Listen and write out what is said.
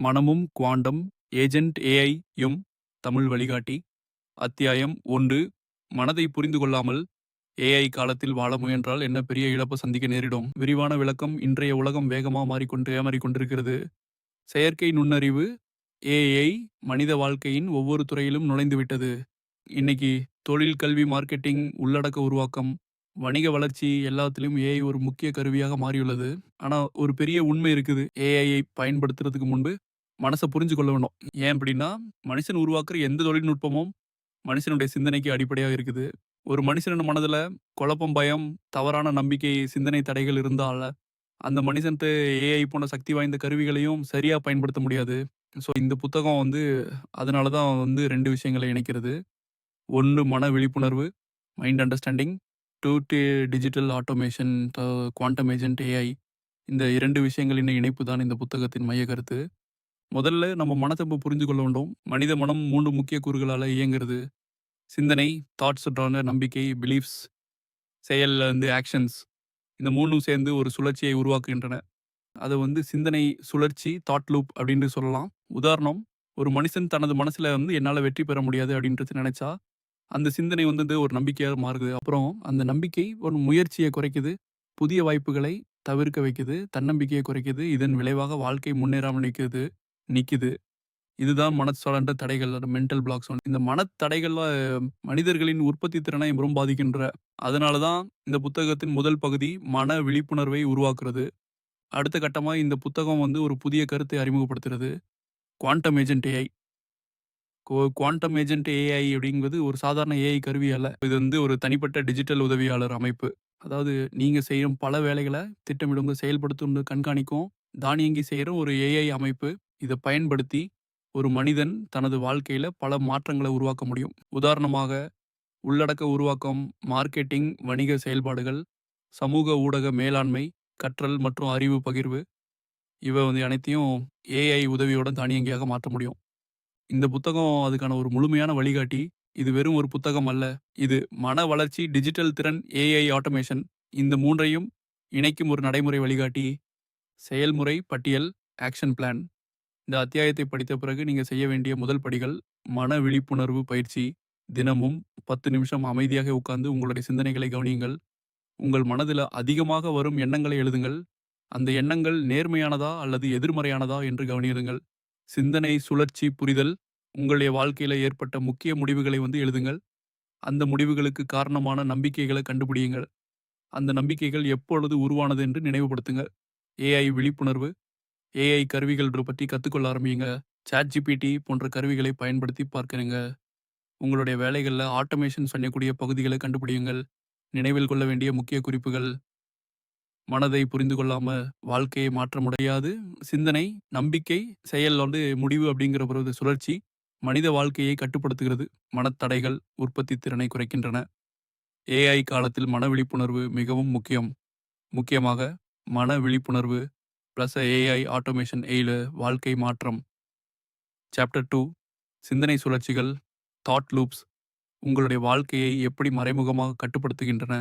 மனமும் quantum agent AI யும் தமிழ் வழிகாட்டி. அத்தியாயம் 1. மனதை புரிந்து கொள்ளாமல் ஏஐ காலத்தில் வாழ முயன்றால் என்ன பெரிய இழப்பு சந்திக்க நேரிடும். விரிவான விளக்கம். இன்றைய உலகம் வேகமாக மாறிக்கொண்டிருக்கிறது. செயற்கை நுண்ணறிவு ஏஐ மனித வாழ்க்கையின் ஒவ்வொரு துறையிலும் நுழைந்துவிட்டது. இன்னைக்கு தொழில், கல்வி, மார்க்கெட்டிங், உள்ளடக்க உருவாக்கம், வணிக வளர்ச்சி எல்லாத்திலும் ஏஐ ஒரு முக்கிய கருவியாக மாறியுள்ளது. ஆனா ஒரு பெரிய உண்மை இருக்குது. ஏஐயை பயன்படுத்துறதுக்கு முன்பு மனச புரிஞ்சு கொள்ள வேணும். ஏன் அப்படின்னா, மனுஷன் உருவாக்குற எந்த தொழில்நுட்பமும் மனுஷனுடைய சிந்தனைக்கு அடிப்படையாக இருக்குது. ஒரு மனுஷனோட மனதுல குழப்பம், பயம், தவறான நம்பிக்கை, சிந்தனை தடைகள் இருந்தால அந்த மனுஷன்ட்ட ஏஐ போன்ற சக்தி வாய்ந்த கருவிகளையும் சரியா பயன்படுத்த முடியாது. ஸோ இந்த புத்தகம் அதனால தான் 2 விஷயங்களை இணைக்கிறது. 1 மன விழிப்புணர்வு, mind understanding. 2 digital automation, quantum agent AI. இந்த 2 விஷயங்களின் இணைப்பு தான் இந்த புத்தகத்தின் மைய கருத்து. முதல்ல நம்ம மனச புரிஞ்சு கொள்ள வேண்டும். மனித மனம் 3 முக்கிய கூறுகளால இயங்குறது. சிந்தனை, தாட்ஸ், நம்பிக்கை, பிலீஃப்ஸ், செயல்ல ஆக்ஷன்ஸ். இந்த 3ம் சேர்ந்து ஒரு சுழற்சியை உருவாக்குகின்றன. அத சிந்தனை சுழற்சி, தாட் லூப் அப்படின்னு சொல்லலாம். உதாரணம், ஒரு மனுஷன் தனது மனசுல என்னால வெற்றி பெற முடியாது அப்படின்றது நினைச்சா, அந்த சிந்தனை ஒரு நம்பிக்கையா மாறுது. அப்புறம் அந்த நம்பிக்கை ஒரு முயற்சிய குறைக்குது, புதிய வாய்ப்புகளை தவிர்க்க வைக்குது, தன்னம்பிக்கையை குறைக்குது. இதன் விளைவாக வாழ்க்கை முன்னேறாமல் நிக்குது. இதுதான் மனச்சார்ந்த தடைகள், மென்டல் பிளாக்ஸ். இந்த மனத்தடைகள்ல மனிதர்களின் உற்பத்தி திறனை பெரும் பாதிக்கின்ற. அதனால தான் இந்த புத்தகத்தின் முதல் பகுதி மன விழிப்புணர்வை உருவாக்குறது. அடுத்த கட்டமா இந்த புத்தகம் ஒரு புதிய கருத்தை அறிமுகப்படுத்துறது. Quantum agent AI. Quantum agent AI அப்படிங்கிறது ஒரு சாதாரண ஏஐ கருவி அல்ல. இது ஒரு தனிப்பட்ட டிஜிட்டல் உதவியாளர் அமைப்பு. அதாவது நீங்க செய்யும் பல வேலைகளை திட்டமிடுங்க, செயல்படுத்தும், கண்காணிக்கும், தானியங்கி செய்யற ஒரு ஏஐ அமைப்பு. இதை பயன்படுத்தி ஒரு மனிதன் தனது வாழ்க்கையில பல மாற்றங்களை உருவாக்க முடியும். உதாரணமாக, உள்ளடக்க உருவாக்கம், மார்க்கெட்டிங், வணிக செயல்பாடுகள், சமூக ஊடக மேலாண்மை, கற்றல் மற்றும் அறிவு பகிர்வு. இவை அனைத்தையும் ஏஐ உதவியோட தானியங்கியாக மாற்ற முடியும். இந்த புத்தகம் அதுக்கான ஒரு முழுமையான வழிகாட்டி. இது வெறும் ஒரு புத்தகம் அல்ல. இது மன வளர்ச்சி, டிஜிட்டல் திறன், ஏஐ ஆட்டோமேஷன், இந்த 3ஐயும் இணைக்கும் ஒரு நடைமுறை வழிகாட்டி. செயல்முறை பட்டியல், ஆக்ஷன் பிளான். இந்த அத்தியாயத்தை படித்த பிறகு நீங்க செய்ய வேண்டிய முதல் படிகள்: மன விழிப்புணர்வு பயிற்சி. தினமும் 10 நிமிஷம் அமைதியாக உட்கார்ந்து உங்களுடைய சிந்தனைகளை கவனியுங்கள். உங்கள் மனதில் அதிகமாக வரும் எண்ணங்களை எழுதுங்கள். அந்த எண்ணங்கள் நேர்மையானதா அல்லது எதிர்மறையானதா என்று கவனியுங்கள். சிந்தனை சுழற்சி புரிதல். உங்களுடைய வாழ்க்கையில ஏற்பட்ட முக்கிய முடிவுகளை எழுதுங்கள். அந்த முடிவுகளுக்கு காரணமான நம்பிக்கைகளை கண்டுபிடியுங்கள். அந்த நம்பிக்கைகள் எப்பொழுது உருவானது என்று நினைவுபடுத்துங்க. ஏஐ விழிப்புணர்வு. ஏஐ கருவிகள் பற்றி கற்றுக்கொள்ள ஆரம்பியுங்க. ChatGPT போன்ற கருவிகளை பயன்படுத்தி பார்க்கிறீங்க. உங்களுடைய வேலைகளில் ஆட்டோமேஷன் செய்யக்கூடிய பகுதிகளை கண்டுபிடியுங்கள். நினைவில் கொள்ள வேண்டிய முக்கிய குறிப்புகள்: மனதை புரிந்து கொள்ளாம வாழ்க்கையை மாற்ற முடியாது. சிந்தனை, நம்பிக்கை, செயல் முடிவு அப்படிங்கிற ஒரு சுழற்சி மனித வாழ்க்கையை கட்டுப்படுத்துகிறது. மனத்தடைகள் உற்பத்தி திறனை குறைக்கின்றன. ஏஐ காலத்தில் மன விழிப்புணர்வு மிகவும் முக்கியமாக மன விழிப்புணர்வு பிளஸ் ஏஐ ஆட்டோமேஷன் ஏழு வாழ்க்கை மாற்றம். சாப்டர் 2. சிந்தனை சுழற்சிகள், தாட் லூப்ஸ், உங்களுடைய வாழ்க்கையை எப்படி மறைமுகமாக கட்டுப்படுத்துகின்றன.